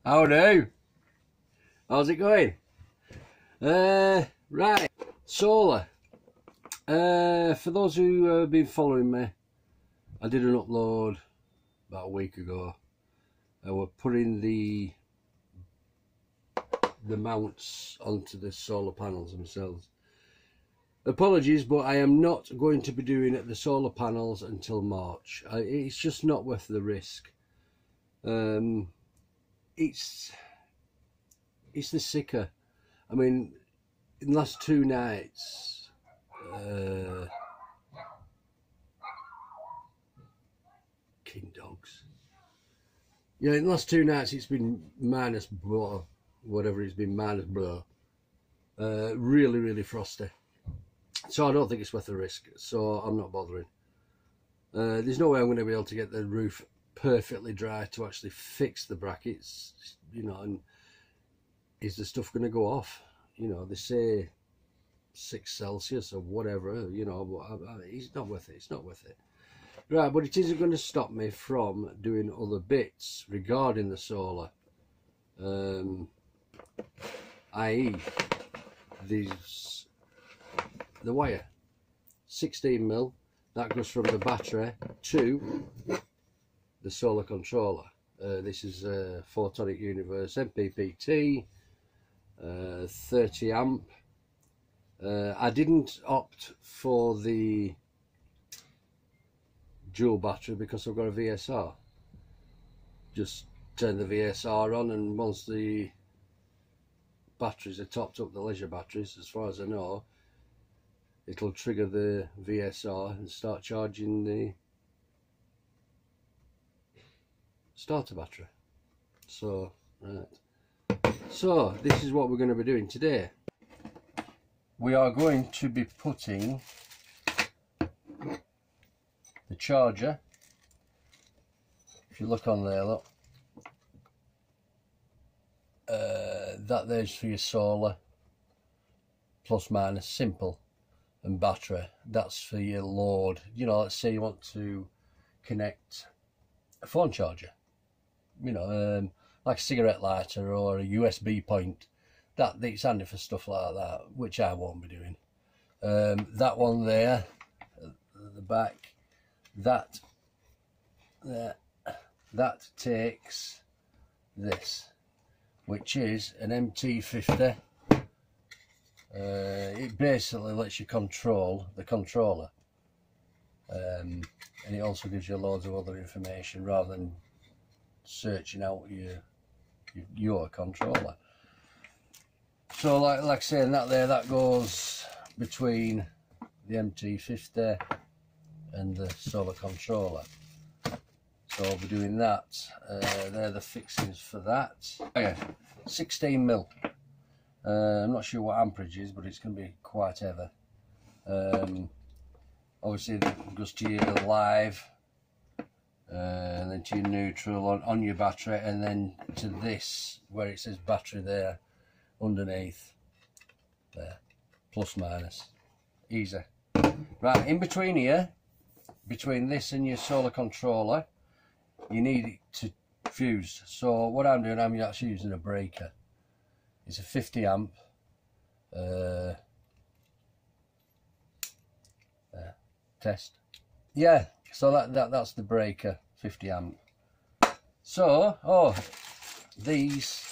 Howdy! How's it going? Right, solar. For those who have been following me, I did an upload about a week ago. We're putting the mounts onto the solar panels themselves. Apologies, but I am not going to be doing the solar panels until March. It's just not worth the risk. It's the sicker. I mean, in the last 2 nights, king dogs. Yeah, in the last 2 nights it's been minus blah, whatever it's been, minus blah. Really, really frosty. So I don't think it's worth the risk. So I'm not bothering. There's no way I'm going to be able to get the roof perfectly dry to actually fix the brackets, you know, and is the stuff going to go off? You know, they say 6 Celsius or whatever, you know, but it's not worth it. It's not worth it. Right, but it isn't going to stop me from doing other bits regarding the solar, i.e. the wire, 16mm, that goes from the battery to the solar controller. This is a Photonic Universe MPPT, 30 amp. I didn't opt for the dual battery because I've got a VSR. Just turn the VSR on, and once the batteries are topped up, the leisure batteries, as far as I know, it'll trigger the VSR and start charging the starter battery. So, right. So, this is what we're going to be doing today. We are going to be putting the charger, if you look on there, look, that there's for your solar, plus minus, simple, and battery. That's for your load. You know, let's say you want to connect a phone charger, you know, like a cigarette lighter or a USB point. It's handy for stuff like that, which I won't be doing. That one there at the back, that takes this, which is an MT50. It basically lets you control the controller, and it also gives you loads of other information rather than searching out your controller. So like saying that there, that goes between the MT50 and the solar controller. So I'll be doing that. They're the fixings for that. Okay, 16mm. I'm not sure what amperage is, but it's going to be quite heavy. Obviously it goes to your live, and then to your neutral on your battery, and then to this where it says battery there underneath there, plus minus, easy. Right, in between here, between this and your solar controller, you need it to fuse. So what I'm doing, I'm actually using a breaker. It's a 50 amp test. Yeah, so that's the breaker, 50 amp. So these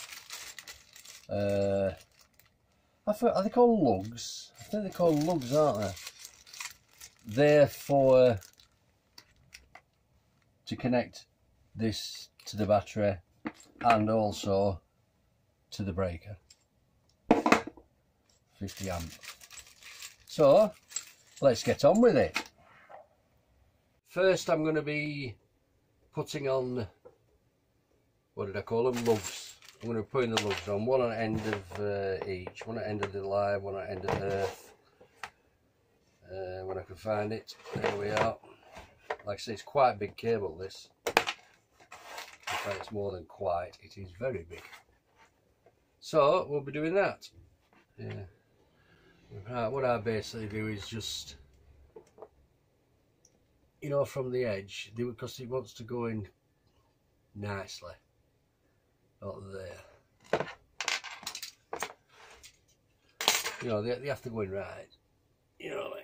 are they called lugs? I think they're called lugs, aren't they? They're for to connect this to the battery and also to the breaker, 50 amp. So let's get on with it. First I'm going to be putting on, what did I call them, lugs. I'm going to be putting the lugs on, one on the end of each, one at the end of the live, one at the end of earth, when I can find it. There we are. Like I say, it's quite a big cable, this. In fact, it's more than quite, it is very big. So we'll be doing that. Yeah. Right, what I basically do is just, you know, from the edge, because it wants to go in nicely. Not there. You know, they have to go in right. You know what I mean?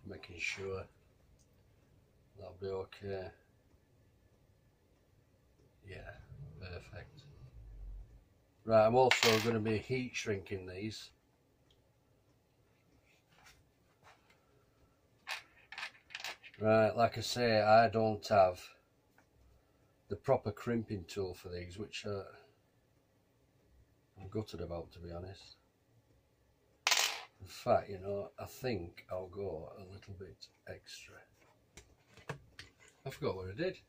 Making sure that'll be okay. Yeah, perfect. Right, I'm also going to be heat shrinking these. Right, like I say, I don't have the proper crimping tool for these, which I'm gutted about, to be honest. In fact, you know, I think I'll go a little bit extra. I forgot what I did.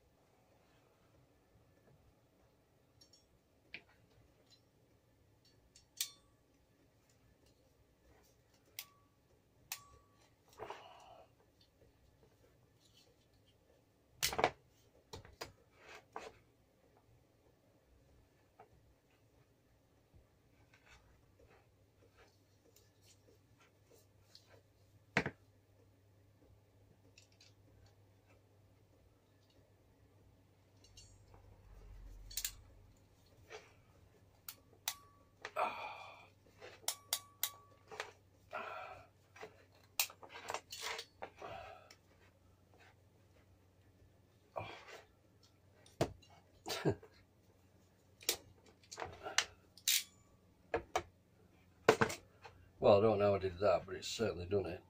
Well, I don't know how I did that, but it's certainly done it.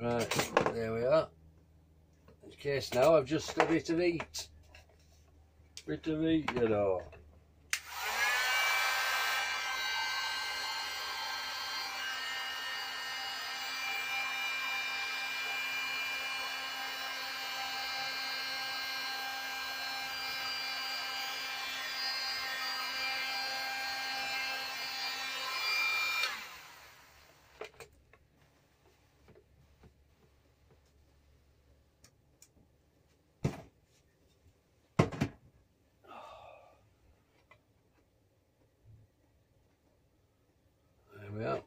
Right, there we are. In case now, I've just a bit of heat. Bit of heat, you know. There we are.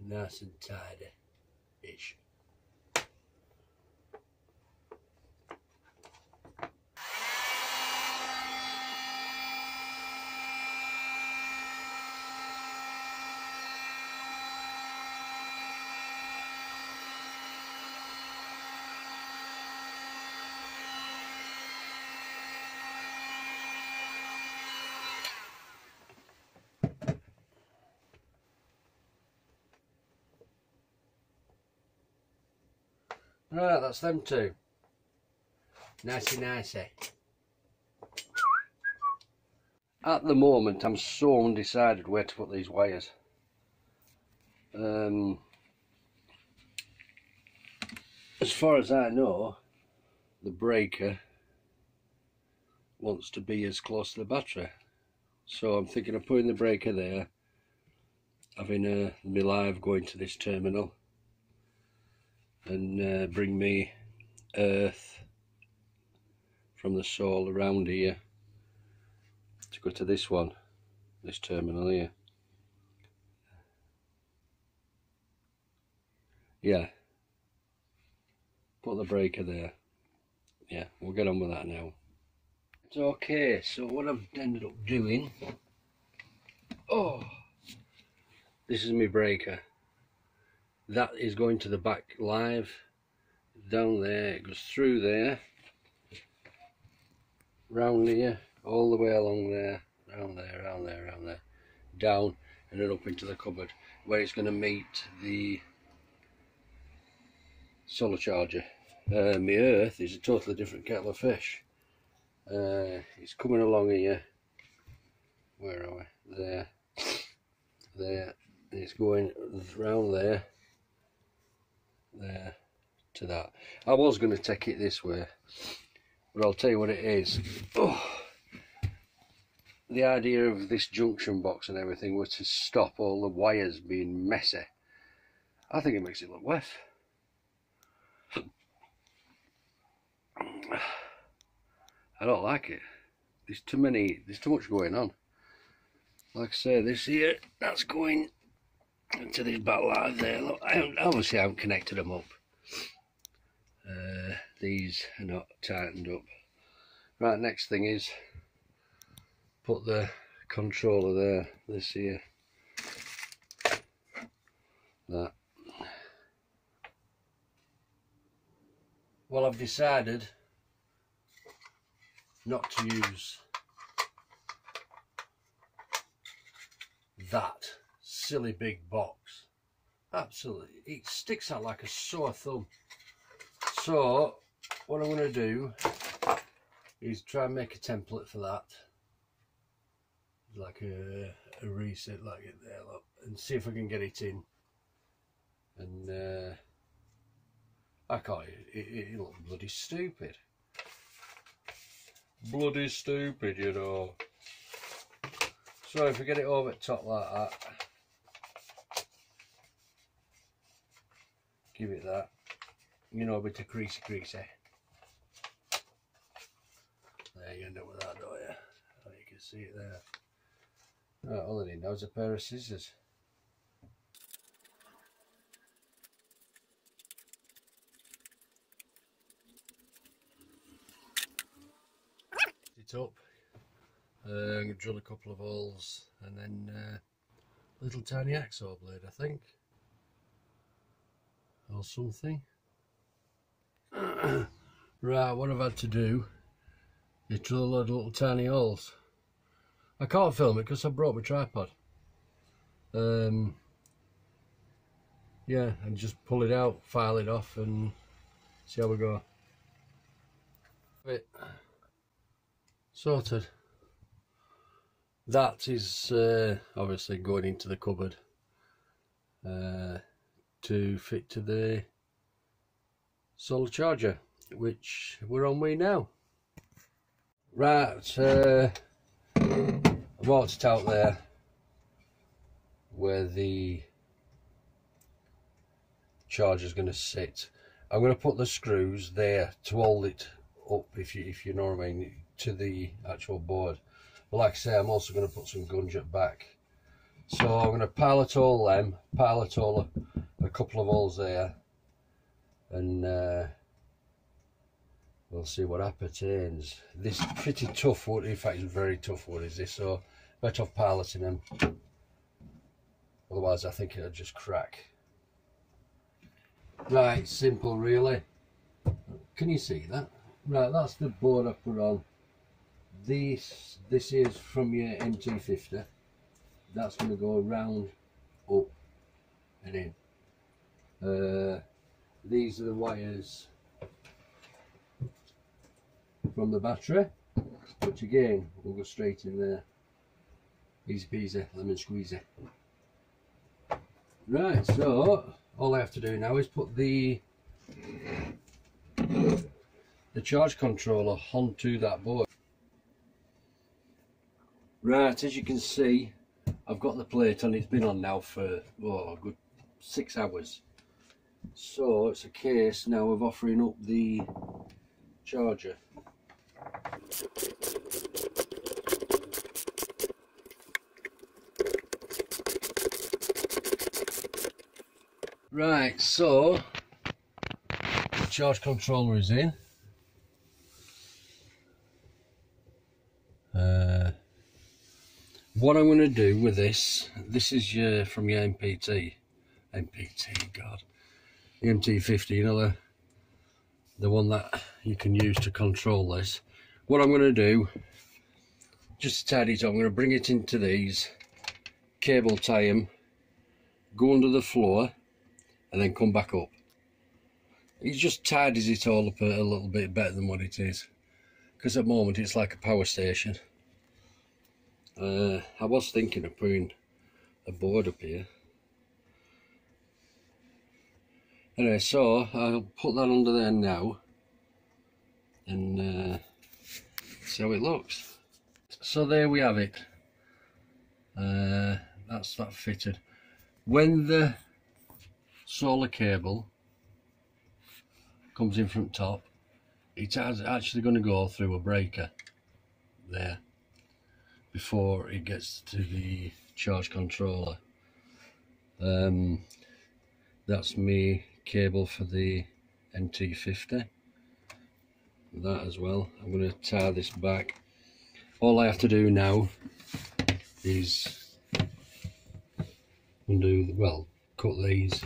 Nice and tidy-ish. Right, that's them two. Nicey. At the moment, I'm so undecided where to put these wires. As far as I know, the breaker wants to be as close to the battery. So I'm thinking of putting the breaker there, having my live going to this terminal, and bring me earth from the soul around here to go to this one, this terminal here. Yeah, put the breaker there. Yeah, we'll get on with that now. Okay, so what I've ended up doing, this is my breaker. That is going to the back live, down there, it goes through there, round here, all the way along there, round there, down and then up into the cupboard, where it's going to meet the solar charger. My earth is a totally different kettle of fish. It's coming along here. Where are we? There. And it's going round there, to that. I was going to take it this way, but I'll tell you what it is. Oh, the idea of this junction box and everything was to stop all the wires being messy. I think it makes it look wet. I don't like it. There's too much going on. Like I say, this here, that's going into this back light there. Look, obviously I haven't connected them up. These are not tightened up. Right, next thing is put the controller there, this here, that. Well, I've decided not to use that silly big box. Absolutely, it sticks out like a sore thumb. So what I'm going to do is try and make a template for that, like a reset like it there, look, and see if I can get it in. And I can't, it looks bloody stupid. Bloody stupid, you know. So if we get it over the top like that, give it that, you know, a bit of creasy. There, you end up with that, don't you? Oh, you can see it there. Right, all I need now is a pair of scissors. It up. I'm going to drill a couple of holes and then a little tiny hacksaw blade, I think, or something. Right, what I've had to do is drill a load of little tiny holes. I can't film it because I brought my tripod. Yeah, and just pull it out, file it off, and see how we go. Right, sorted. That is obviously going into the cupboard to fit to the solar charger, which we're on with now. Right, I've marked it out there where the charger's going to sit. I'm going to put the screws there to hold it up, if you know what I mean, to the actual board. But like I say, I'm also going to put some gunjut back. So I'm going to pilot all them, pilot all a couple of holes there, and we'll see what appertains. This pretty tough wood, in fact it's very tough wood is this, so better off piloting them. Otherwise I think it'll just crack. Right, simple really. Can you see that? Right, that's the board I put on. This is from your MT50. That's going to go round, up and in. These are the wires from the battery, which again will go straight in there. Easy peasy, lemon squeezy. Right, so all I have to do now is put the charge controller onto that board. Right, as you can see, I've got the plate on. It's been on now for a good 6 hours. So it's a case now of offering up the charger. Right, so the charge controller is in. What I'm going to do with this is from your MPT, God, the MT50, you know, the one that you can use to control this. What I'm going to do, just to tidy it up, I'm going to bring it into these, cable tie them, go under the floor, and then come back up. It just tidies it all up a little bit better than what it is, because at the moment it's like a power station. I was thinking of putting a board up here. Anyway, so I'll put that under there now and see how it looks. So there we have it. That's that fitted. When the solar cable comes in from top, it's actually going to go through a breaker there before it gets to the charge controller. That's me cable for the NT50, that as well. I'm going to tie this back. All I have to do now is undo, well, cut these,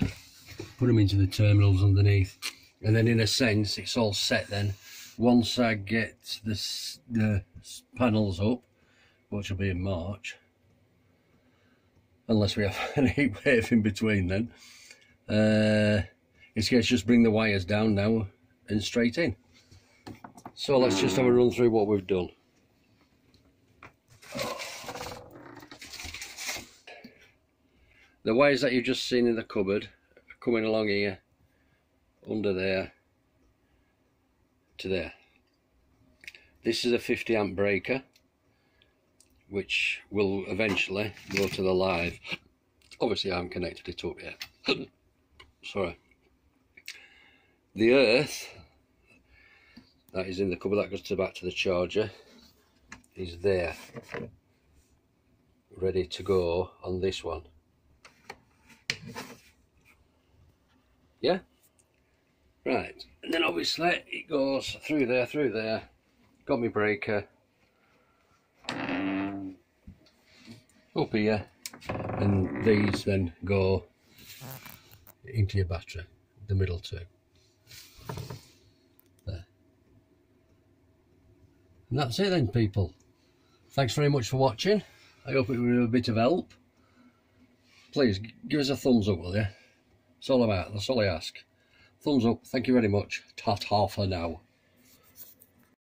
put them into the terminals underneath, and then in a sense it's all set then. Once I get the panels up, which will be in March, unless we have an heat wave in between then, it's going to just bring the wires down now and straight in. So let's just have a run through what we've done. The wires that you've just seen in the cupboard are coming along here, under there, to there. This is a 50 amp breaker, which will eventually go to the live. Obviously I haven't connected it up yet. Sorry. The earth that is in the cupboard that goes back to the charger is there, ready to go on this one. Yeah, right, and then obviously it goes through there, got my breaker up here, and these then go into your battery, the middle two there. And that's it then, people. Thanks very much for watching. I hope it was a bit of help. Please give us a thumbs up, will you? That's all I ask. Thumbs up. Thank you very much. Ta-ta for now.